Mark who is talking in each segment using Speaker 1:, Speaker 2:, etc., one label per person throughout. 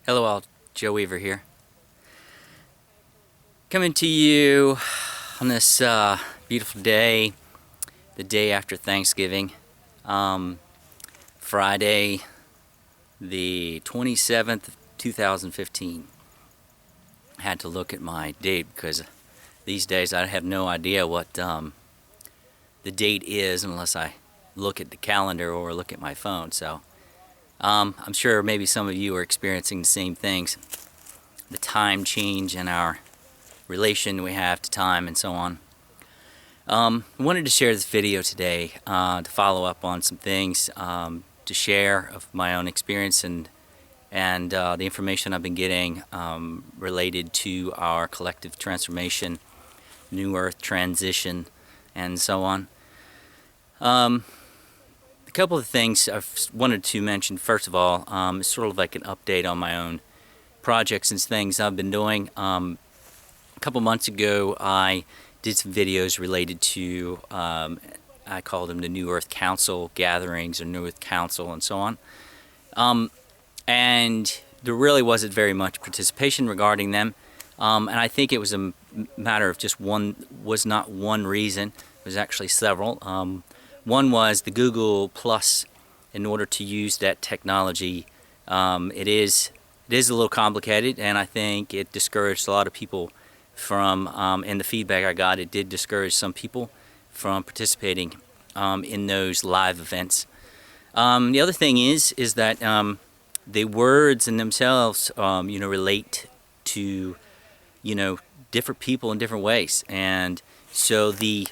Speaker 1: Hello all, Joe Weaver here. Coming to you on this beautiful day, the day after Thanksgiving, um, Friday, the 27th of 2015. I had to look at my date because these days I have no idea what the date is unless I look at the calendar or look at my phone. So I'm sure maybe some of you are experiencing the same things, the time change in our relation we have to time and so on. I wanted to share this video today to follow up on some things, to share of my own experience and the information I've been getting related to our collective transformation, New Earth transition, and so on. A couple of things I wanted to mention. First of all, is sort of like an update on my own projects and things I've been doing. A couple months ago, I did some videos related to, I called them the New Earth Council gatherings or New Earth Council and so on. And there really wasn't very much participation regarding them. And I think it was a matter of just was not one reason. It was actually several. One was the Google Plus. In order to use that technology, it is a little complicated, and I think it discouraged a lot of people from, and the feedback I got, it did discourage some people from participating in those live events. The other thing is that the words in themselves, relate to, different people in different ways, and so the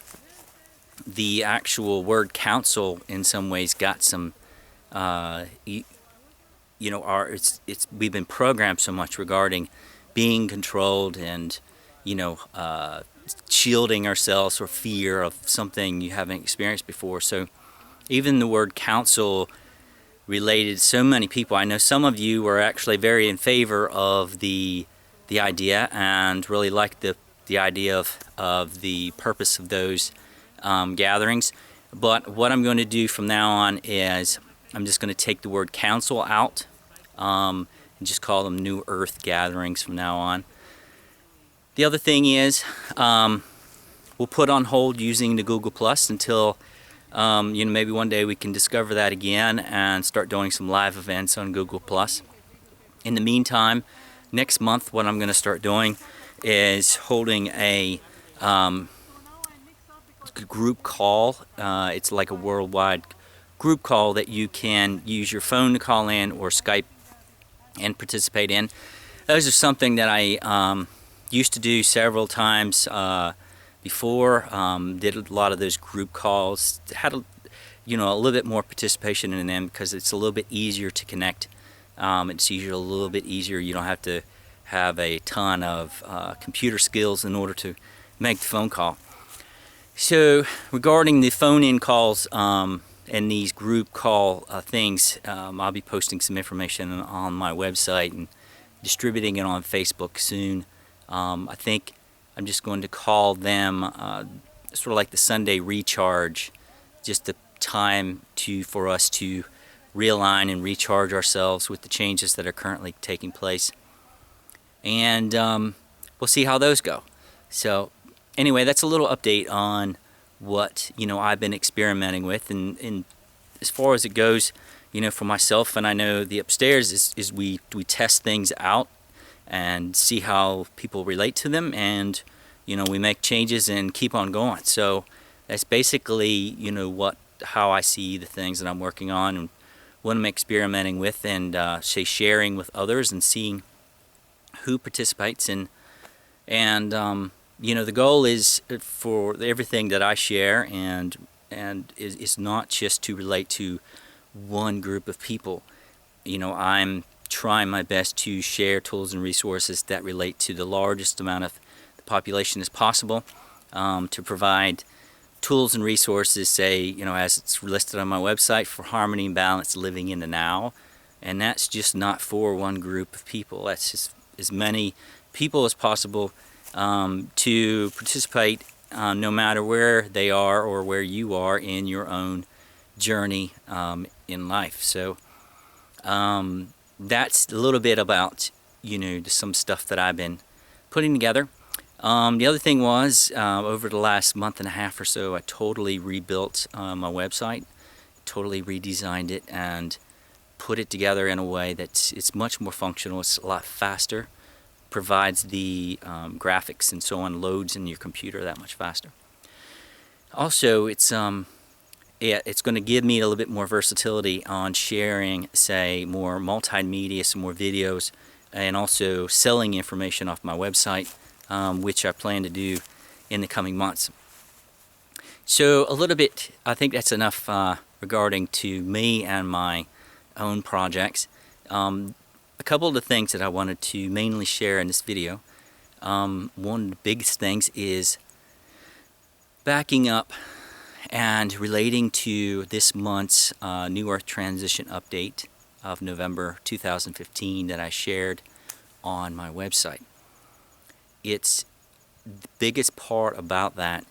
Speaker 1: actual word council in some ways got some, we've been programmed so much regarding being controlled and shielding ourselves or fear of something you haven't experienced before. So even the word council related so many people. I know some of you were actually very in favor of the idea and really liked the idea of the purpose of those gatherings. But what I'm going to do from now on is I'm just going to take the word council out and just call them New Earth gatherings from now on. The other thing is we'll put on hold using the Google Plus until maybe one day we can discover that again and start doing some live events on Google Plus. In the meantime, next month what I'm going to start doing is holding a group call. It's like a worldwide group call that you can use your phone to call in or Skype and participate in. Those are something that I used to do several times before. Did a lot of those group calls. Had a little bit more participation in them because it's a little bit easier to connect. It's usually a little bit easier. You don't have to have a ton of computer skills in order to make the phone call. So regarding the phone-in calls and these group call things, I'll be posting some information on my website and distributing it on Facebook soon. I think I'm just going to call them sort of like the Sunday recharge, just the time for us to realign and recharge ourselves with the changes that are currently taking place. And we'll see how those go. So anyway, that's a little update on what I've been experimenting with, and as far as it goes, for myself, and I know the upstairs is we test things out and see how people relate to them, and we make changes and keep on going. So that's basically how I see the things that I'm working on and what I'm experimenting with, and sharing with others and seeing who participates and the goal is for everything that I share and is not just to relate to one group of people. I'm trying my best to share tools and resources that relate to the largest amount of the population as possible, to provide tools and resources, say, as it's listed on my website, for harmony and balance living in the now. And that's just not for one group of people. That's just as many people as possible to participate, no matter where they are or where you are in your own journey in life. So that's a little bit about, some stuff that I've been putting together. The other thing was, over the last month and a half or so, I totally rebuilt my website, totally redesigned it, and put it together in a way that it's much more functional. It's a lot faster, provides the graphics and so on, loads in your computer that much faster. Also, it's going to give me a little bit more versatility on sharing, say, more multimedia, some more videos, and also selling information off my website, which I plan to do in the coming months. So a little bit, I think that's enough regarding to me and my own projects. A couple of the things that I wanted to mainly share in this video. One of the biggest things is backing up and relating to this month's New Earth Transition update of November 2015 that I shared on my website. It's the biggest part about that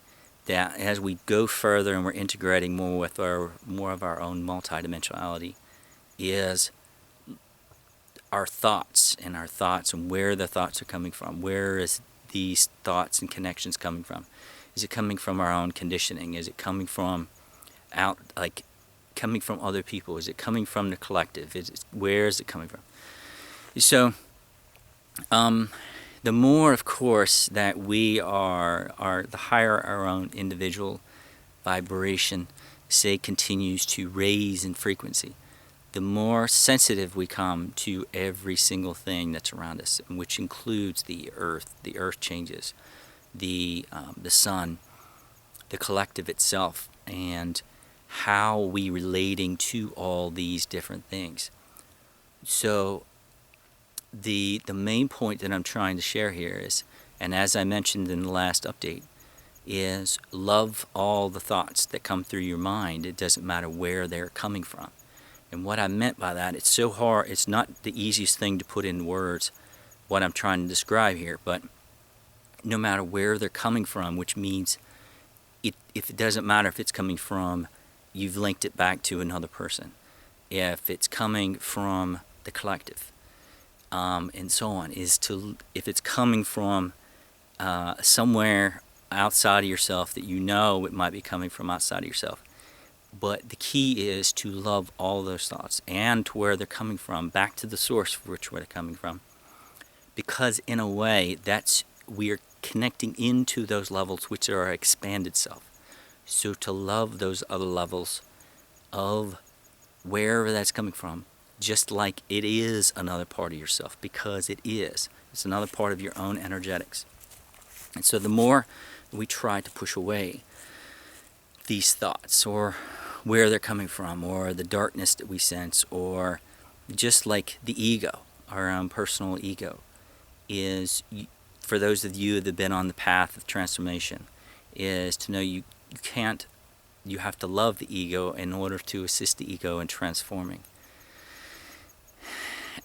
Speaker 1: as we go further and we're integrating more with more of our own multidimensionality, is our thoughts and where the thoughts are coming from. Where is these thoughts and connections coming from? Is it coming from our own conditioning? Is it coming from coming from other people? Is it coming from the collective? Where is it coming from? So, the more, of course, that we are the higher our own individual vibration, say, continues to raise in frequency, the more sensitive we come to every single thing that's around us, which includes the earth. The earth changes, the sun, the collective itself, and how we relating to all these different things. So the main point that I'm trying to share here is, and as I mentioned in the last update, is love all the thoughts that come through your mind. It doesn't matter where they're coming from. And what I meant by that, it's so hard, it's not the easiest thing to put in words, what I'm trying to describe here, but no matter where they're coming from, which means if it doesn't matter if it's coming from, you've linked it back to another person. If it's coming from the collective, and so on, if it's coming from somewhere outside of yourself that it might be coming from outside of yourself. But the key is to love all those thoughts and to where they're coming from, back to the source for which they're coming from. Because in a way, we are connecting into those levels which are our expanded self. So to love those other levels of wherever that's coming from, just like it is another part of yourself, because it is. It's another part of your own energetics. And so the more we try to push away these thoughts, or where they're coming from, or the darkness that we sense, or just like the ego, our own personal ego, is, for those of you that have been on the path of transformation, is to know you have to love the ego in order to assist the ego in transforming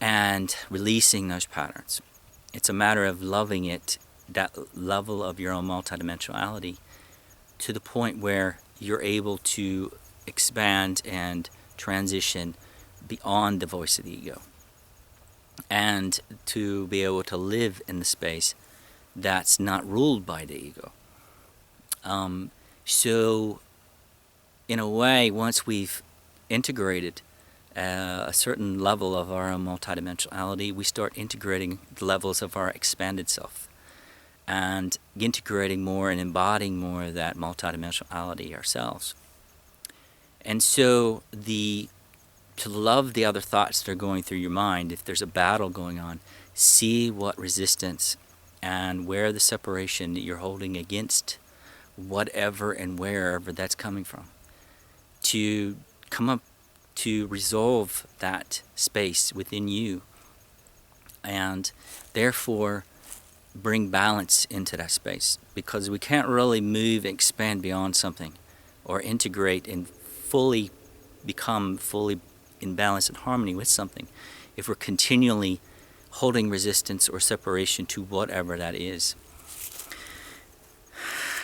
Speaker 1: and releasing those patterns. It's a matter of loving it, that level of your own multidimensionality, to the point where you're able to expand and transition beyond the voice of the ego, and to be able to live in the space that's not ruled by the ego. So in a way, once we've integrated a certain level of our own multidimensionality, we start integrating the levels of our expanded self, and integrating more and embodying more of that multidimensionality ourselves. And so to love the other thoughts that are going through your mind, if there's a battle going on, see what resistance and where the separation that you're holding against whatever and wherever that's coming from, to come up to resolve that space within you, and therefore bring balance into that space. Because we can't really move and expand beyond something, or integrate and become fully in balance and harmony with something, if we're continually holding resistance or separation to whatever that is.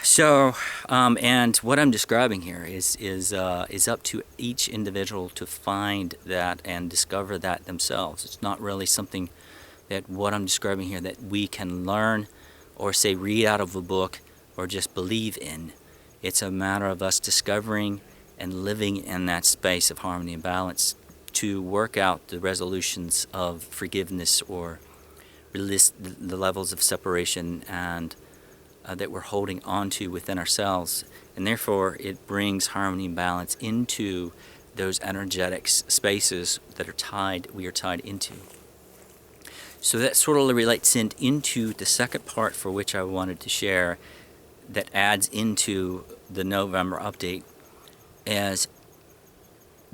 Speaker 1: So, and what I'm describing here is up to each individual to find that and discover that themselves. It's not really something that what I'm describing here that we can learn or say read out of a book or just believe in. It's a matter of us discovering and living in that space of harmony and balance to work out the resolutions of forgiveness or release the levels of separation and that we're holding on to within ourselves, and therefore it brings harmony and balance into those energetic spaces that we are tied into. So that sort of relates into the second part for which I wanted to share that adds into the November update, as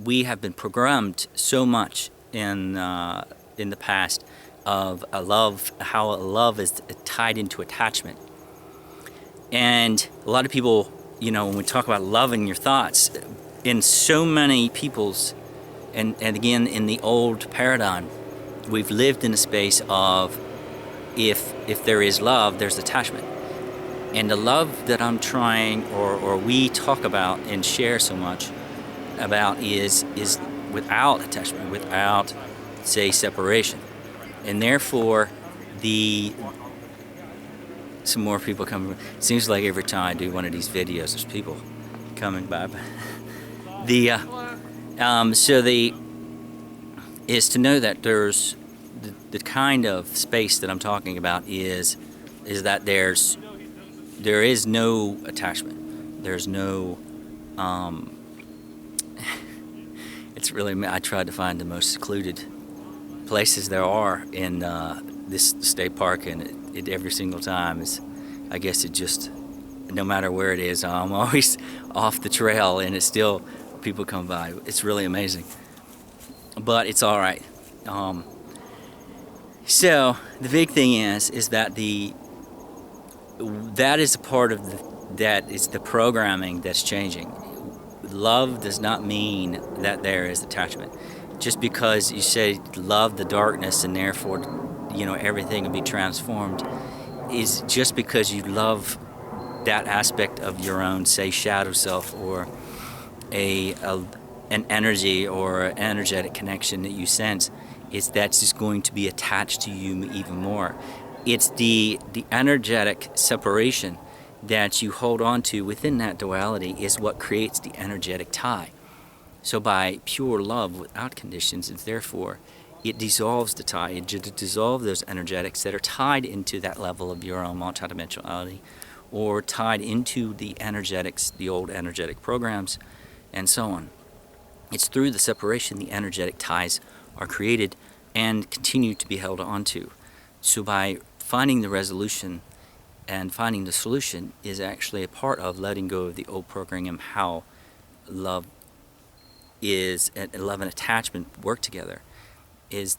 Speaker 1: we have been programmed so much in the past of how love is tied into attachment. And a lot of people, when we talk about loving your thoughts, in so many people's, and again, in the old paradigm, we've lived in a space of if there is love, there's attachment. And the love that I'm trying, or we talk about and share so much about is without attachment, without, say, separation. And therefore, some more people coming. It seems like every time I do one of these videos, there's people coming by. Is to know that there's the kind of space that I'm talking about is that there is no attachment. There's no. It's really. I tried to find the most secluded places there are in this state park, and it every single time is, I guess it just, no matter where it is, I'm always off the trail, and it's still people come by. It's really amazing, but it's all right. So the big thing is that that is a part of that is the programming that's changing. Love does not mean that there is attachment. Just because you say love the darkness and therefore, everything will be transformed, is just because you love that aspect of your own, say, shadow self, or an energy or an energetic connection that you sense, that's just going to be attached to you even more. It's the energetic separation that you hold on to within that duality is what creates the energetic tie. So by pure love without conditions, and therefore it dissolves the tie. It dissolves those energetics that are tied into that level of your own multidimensionality, or tied into the energetics, the old energetic programs, and so on. It's through the separation the energetic ties are created and continue to be held onto. So by finding the resolution and finding the solution is actually a part of letting go of the old programming, how love and love and attachment work together, is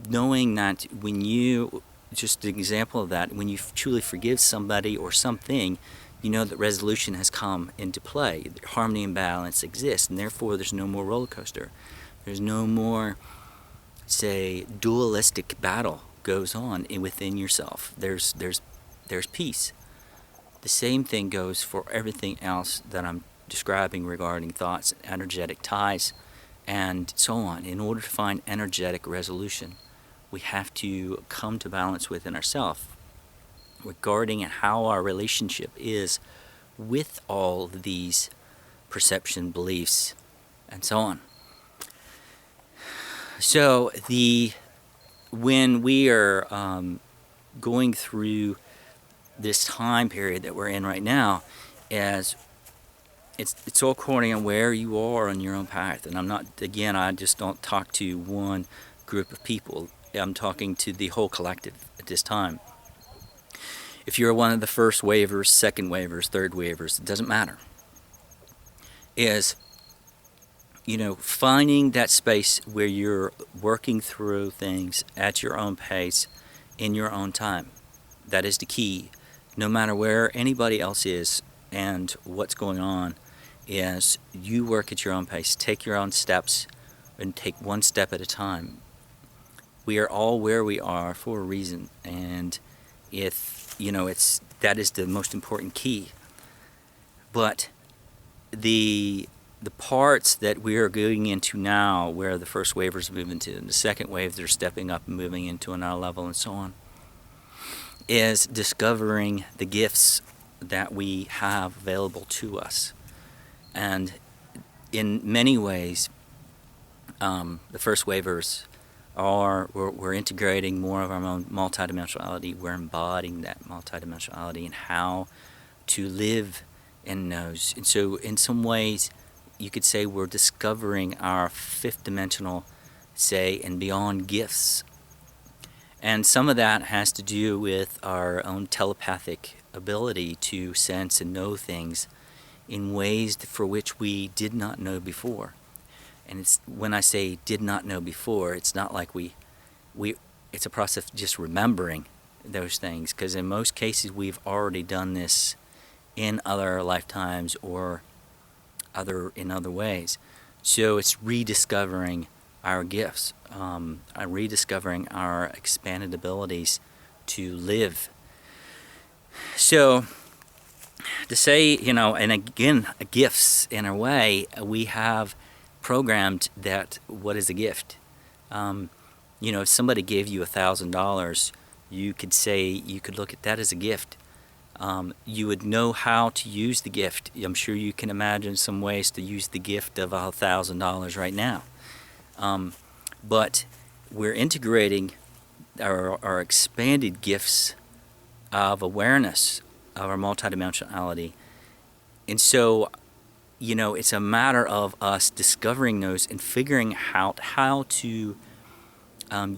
Speaker 1: knowing that when you, just an example of that, when you truly forgive somebody or something, you know that resolution has come into play. Harmony and balance exist, and therefore there's no more roller coaster. There's no more, say, dualistic battle goes on within yourself. There's peace. The same thing goes for everything else that I'm describing regarding thoughts, energetic ties, and so on. In order to find energetic resolution, we have to come to balance within ourselves regarding how our relationship is with all these perception, beliefs, and so on. So when we are going through this time period that we're in right now, as it's all according on where you are on your own path. And I just don't talk to one group of people. I'm talking to the whole collective at this time. If you're one of the first waivers, second waivers, third waivers, it doesn't matter. Is, finding that space where you're working through things at your own pace, in your own time. That is the key. No matter where anybody else is and what's going on, is you work at your own pace, take your own steps, and take one step at a time. We are all where we are for a reason, and that is the most important key. But the parts that we are going into now, where the first wavers move into, and the second wave they're stepping up and moving into another level and so on, is discovering the gifts that we have available to us. And in many ways, the first wavers we're integrating more of our own multidimensionality. We're embodying that multidimensionality and how to live in those. And so in some ways, you could say we're discovering our fifth dimensional, say, and beyond gifts. And some of that has to do with our own telepathic ability to sense and know things in ways for which we did not know before. And it's, when I say did not know before, it's not like it's a process of just remembering those things, because in most cases we've already done this in other lifetimes or in other ways. So it's rediscovering our gifts, rediscovering our expanded abilities to live. So to say, and again, gifts in a way, we have programmed that what is a gift. If somebody gave you $1,000, you could look at that as a gift. You would know how to use the gift. I'm sure you can imagine some ways to use the gift of $1,000 right now. But we're integrating our expanded gifts of awareness of our multidimensionality. And so, it's a matter of us discovering those and figuring out how to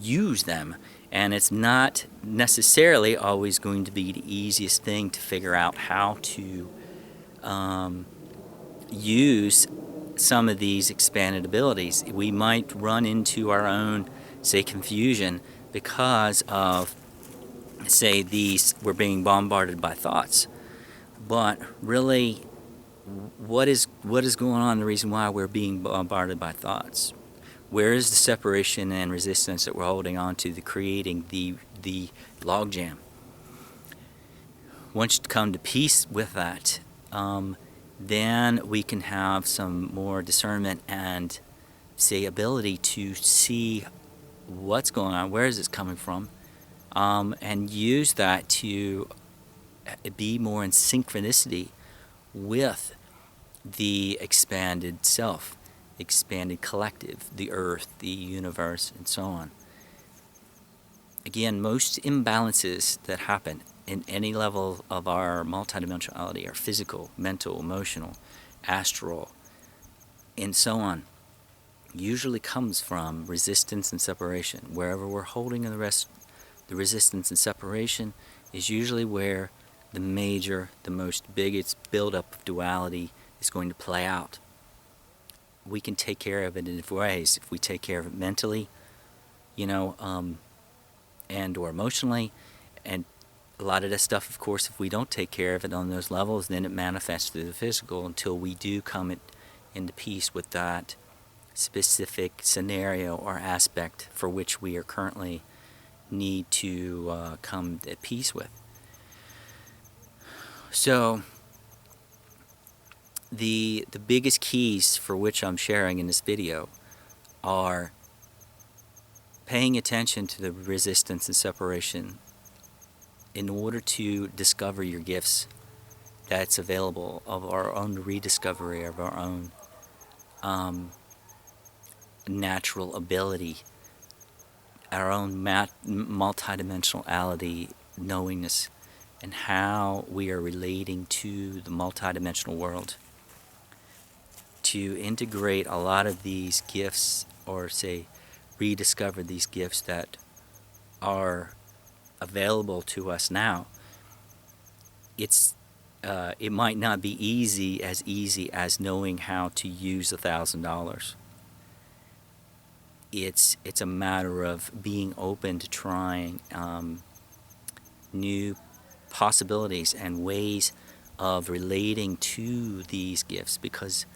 Speaker 1: use them. And it's not necessarily always going to be the easiest thing to figure out how to use some of these expanded abilities. We might run into our own, say, confusion because of, say, we're being bombarded by thoughts. But really, what is going on, the reason why we're being bombarded by thoughts? Where is the separation and resistance that we're holding on to, creating the logjam? Once you come to peace with that, then we can have some more discernment and, say, ability to see what's going on, where is this coming from, and use that to be more in synchronicity with the expanded self, expanded collective, the earth, the universe, and so on. Again, most imbalances that happen in any level of our multidimensionality are physical, mental, emotional, astral, and so on, usually comes from resistance and separation. Wherever we're holding the resistance and separation is usually where the most biggest buildup of duality is going to play out. We can take care of it in different ways. If we take care of it mentally, and or emotionally, and a lot of that stuff, of course, if we don't take care of it on those levels, then it manifests through the physical until we do come into peace with that specific scenario or aspect for which we are currently need to come at peace with. So the biggest keys for which I'm sharing in this video are paying attention to the resistance and separation in order to discover your gifts that's available, of our own rediscovery of our own natural ability, our own multidimensionality, knowingness, and how we are relating to the multidimensional world. To integrate a lot of these gifts, or say rediscover these gifts that are available to us now, it might not be easy as knowing how to use $1,000. It's a matter of being open to trying new possibilities and ways of relating to these gifts, because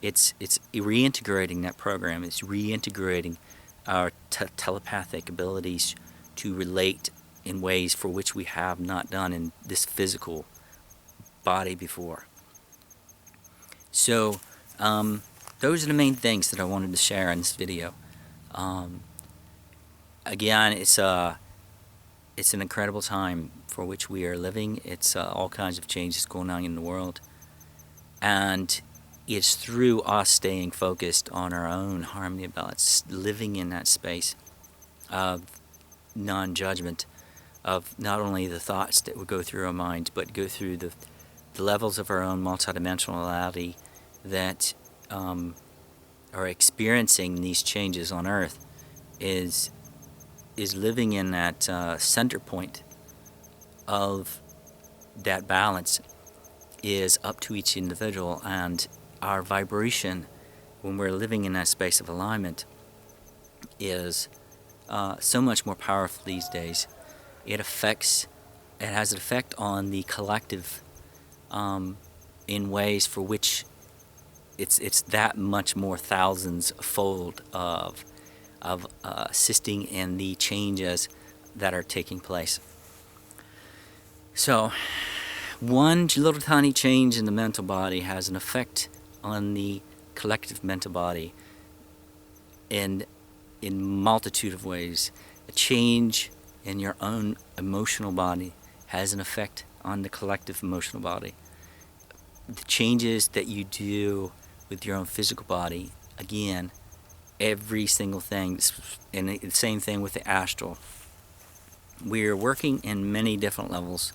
Speaker 1: it's reintegrating that program. It's reintegrating our telepathic abilities to relate in ways for which we have not done in this physical body before. So those are the main things that I wanted to share in this video. Again, it's an incredible time for which we are living. It's all kinds of changes going on in the world, and it's through us staying focused on our own harmony and balance, living in that space of non-judgment, of not only the thoughts that would go through our mind, but go through the levels of our own multidimensionality that are experiencing these changes on Earth, is living in that center point of that balance is up to each individual, and our vibration when we're living in that space of alignment is so much more powerful these days. It has an effect on the collective in ways for which it's that much more thousands fold of assisting in the changes that are taking place. So one little tiny change in the mental body has an effect on the collective mental body in multitude of ways. A change in your own emotional body has an effect on the collective emotional body. The changes that you do with your own physical body, again, every single thing, and the same thing with the astral. We're working in many different levels,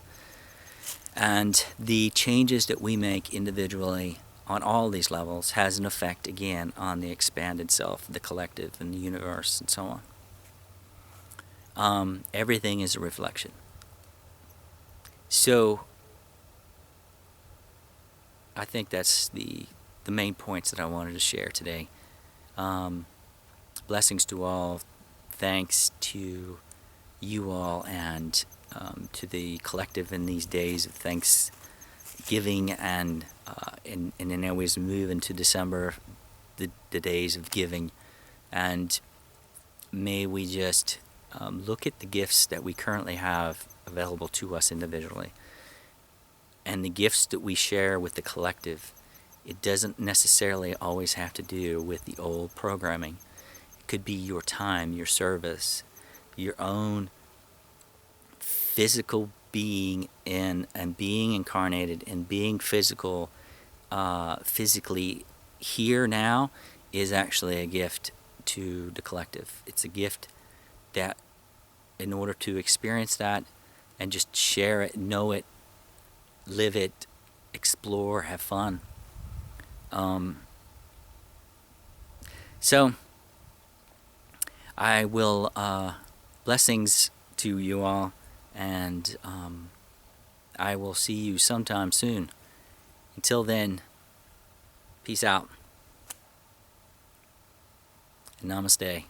Speaker 1: and the changes that we make individually on all these levels has an effect again on the expanded self, the collective, and the universe, and so on. Everything is a reflection. So I think that's the main points that I wanted to share today. Blessings to all. Thanks to you all, and to the collective in these days of Thanksgiving, and then always move into December, the days of giving. And may we just look at the gifts that we currently have available to us individually, and the gifts that we share with the collective. It doesn't necessarily always have to do with the old programming. It could be your time, your service, your own physical being and being incarnated and being physically here now is actually a gift to the collective. It's a gift that, in order to experience that and just share it, know it, live it, explore, have fun. So I will blessings to you all, and I will see you sometime soon. Until then, peace out. Namaste.